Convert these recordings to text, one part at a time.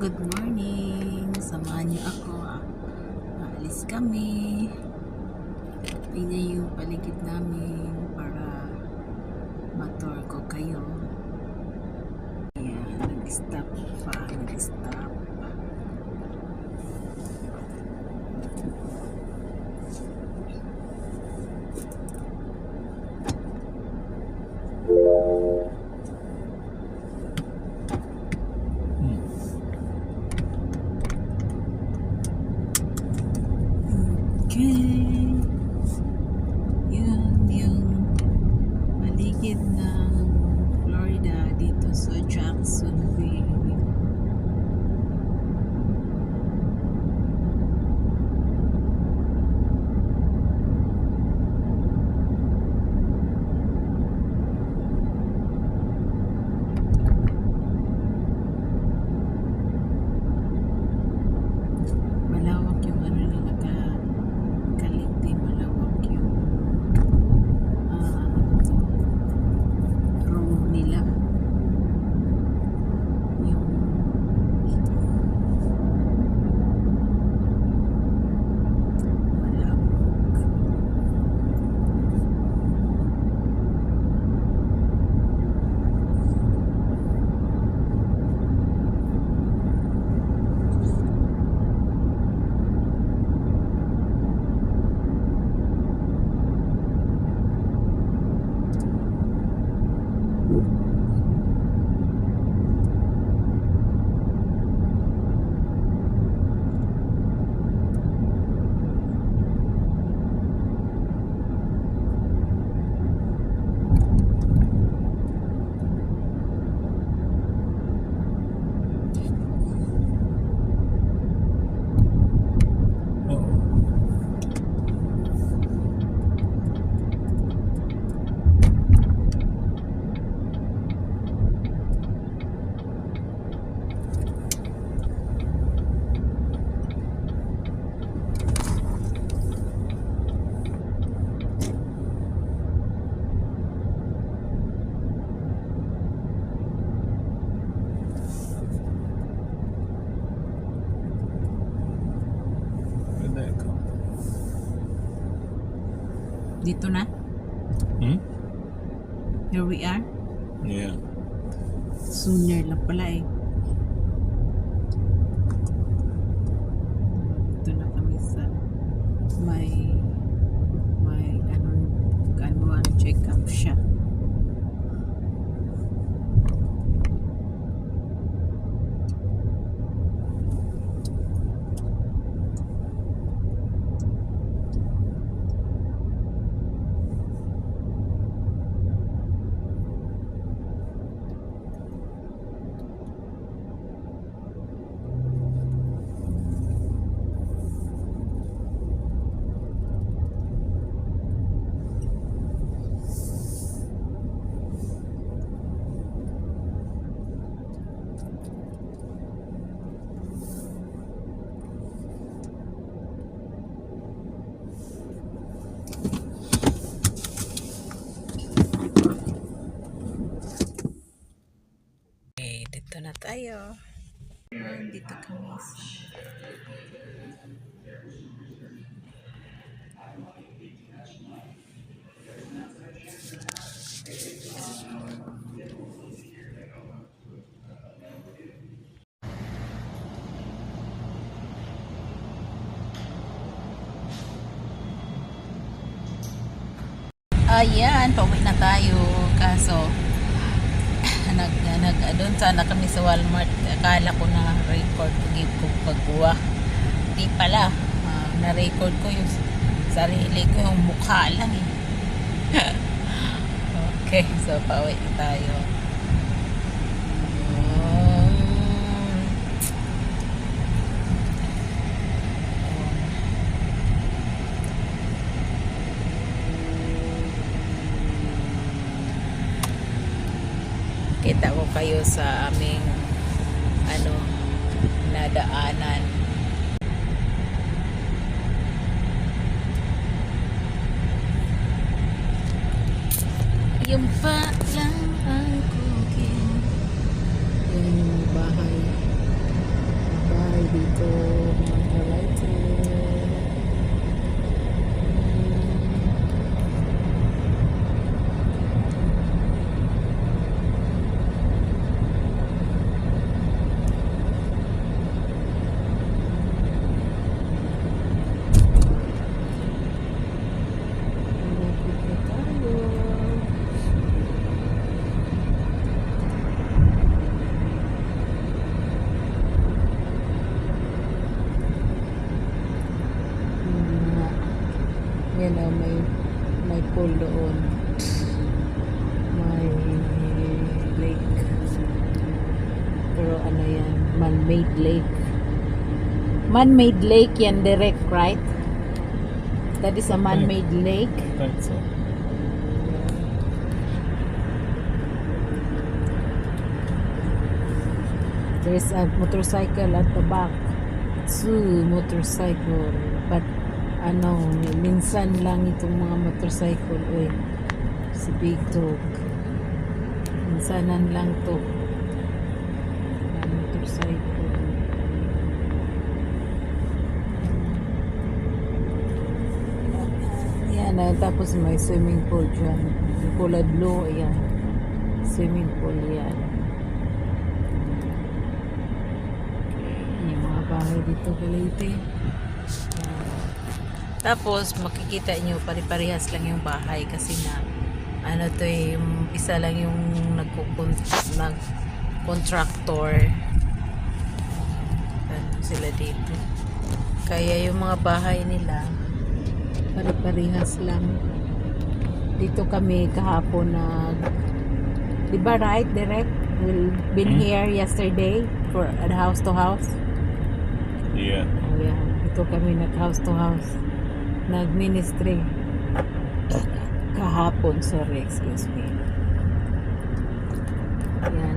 good morning. Samahan niyo ako. Aalis kami. Tingnan yung paligid namin para ma-tour ko kayo. Ayan, nag-stop pa. Nag-stop. Okay. Yun yung paligid ng Florida dito sa Jacksonville. Malawak yung ano nila kaliti, malawak yung road nila. Yung malawak. Dito na? Here we are? Yeah. Sooner lang pala eh. Dito na kami sa may annual check-up siya. Dito na tayo. Dito kami sa ayan, pauwi na tayo. Kaso doon sana kami sa Walmart. Akala ko na record ko pagkuha. Hindi pala. Na-record ko yung sarili ko, yung mukha lang eh. Okay, so pauwi na tayo. Kita ko kayo sa aming nadaanan. Yung pa lang ang cooking. Yung bahay Ayan o, may pool doon. May lake. Pero ano yan, man-made lake. Man-made lake yan, direct, right? That is a man-made lake. I think so. There's a motorcycle at the back. Two motorcycle. But ano, minsan lang itong mga motorcycle. Si Big Dog. Minsanan lang to. Mga motorcycle. Yan, tapos may swimming pool dyan. Kulay blue, ayan. Swimming pool yan. Yung mga bahay dito, Leyte. Tapos, makikita nyo, pare-parehas lang yung bahay kasi na, ano to yung isa lang yung nag-contractor. Ano sila dito. Kaya yung mga bahay nila, pare-parehas lang. Dito kami kahapon diba right, direct? We've been here yesterday for house to house. Yeah. Oh yeah, dito kami house to house. Nag-ministry. Kahapon, sorry, excuse me. Yan.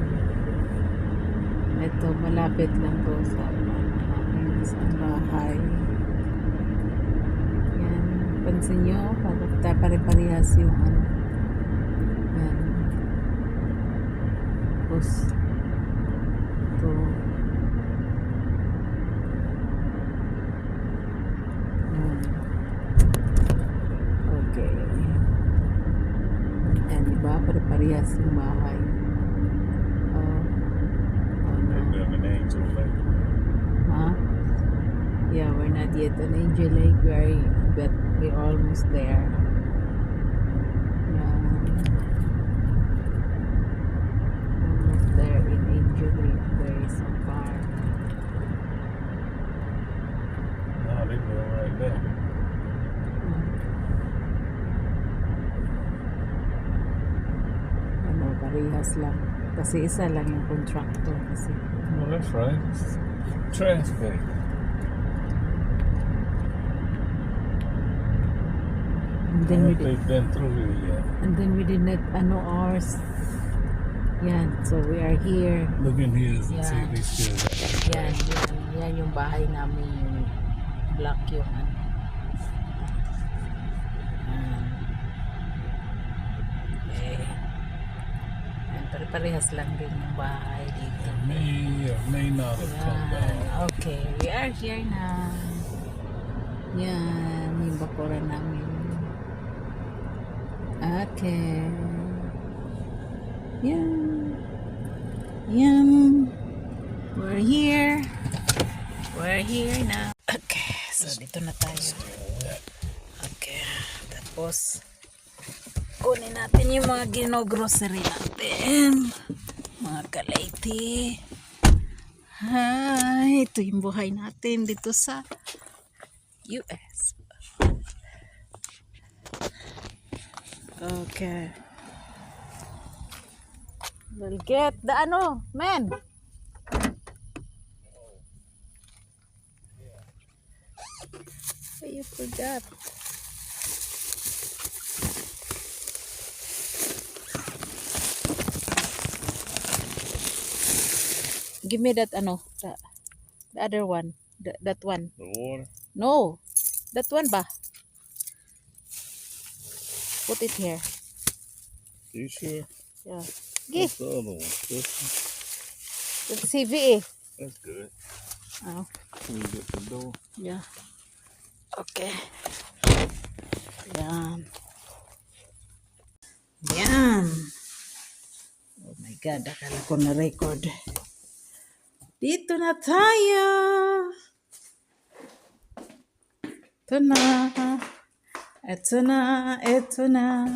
Ito, malapit lang to sa aming isang bahay. Yan. Pansin nyo, pare-parehas yung ano. Yan. Tapos, ito. Yan. Okay. Yan, diba? Pare-parehas yung bahay. Maybe I'm an angel lake. Huh? Yeah, we're not yet on Angel Lake, but we're almost there. Yeah. Almost there in Angel Lake. There is so far. No, they go right there. Ano, parehas lang. Kasi isa lang yung contractor kasi. Well, that's right. It's trash day. And I then we hope did, they've been through here yet. and then we did not ours. Yan, so we are here. Look in here and see Yeah. if they still got it. Yan yung bahay namin, yung black yung ano. Okay. Yan, pare-parehas lang din yung bahay dito. May not have come down. Yan. Okay, we are here na. Yan, yung bakuran namin. Okay. Yan. Yan. We're here. We're here na. Okay, so dito na tayo. Okay, tapos kunin natin yung mga gino-grocery natin. Mga Leyte. Hi, ito yung buhay natin dito sa US. Okay. We'll get the man. You forgot. Give me that the other one. That one. The water? No. That one ba? Put it here. You sure? Yeah. What's the other one? This one? That's CVE. That's good. Oh. Can you get the door? Yeah. Okay. Yan. Yan. Oh my God, akala ko na record. Dito na tayo. Ito na. Ito na. Ito na.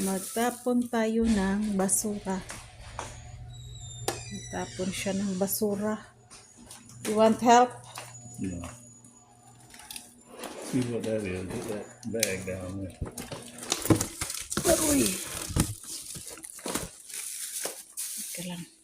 Magtapon tayo ng basura. Magtapon siya ng basura. You want help? No. See what that is. Look at that bag down there. Uy. Teka lang.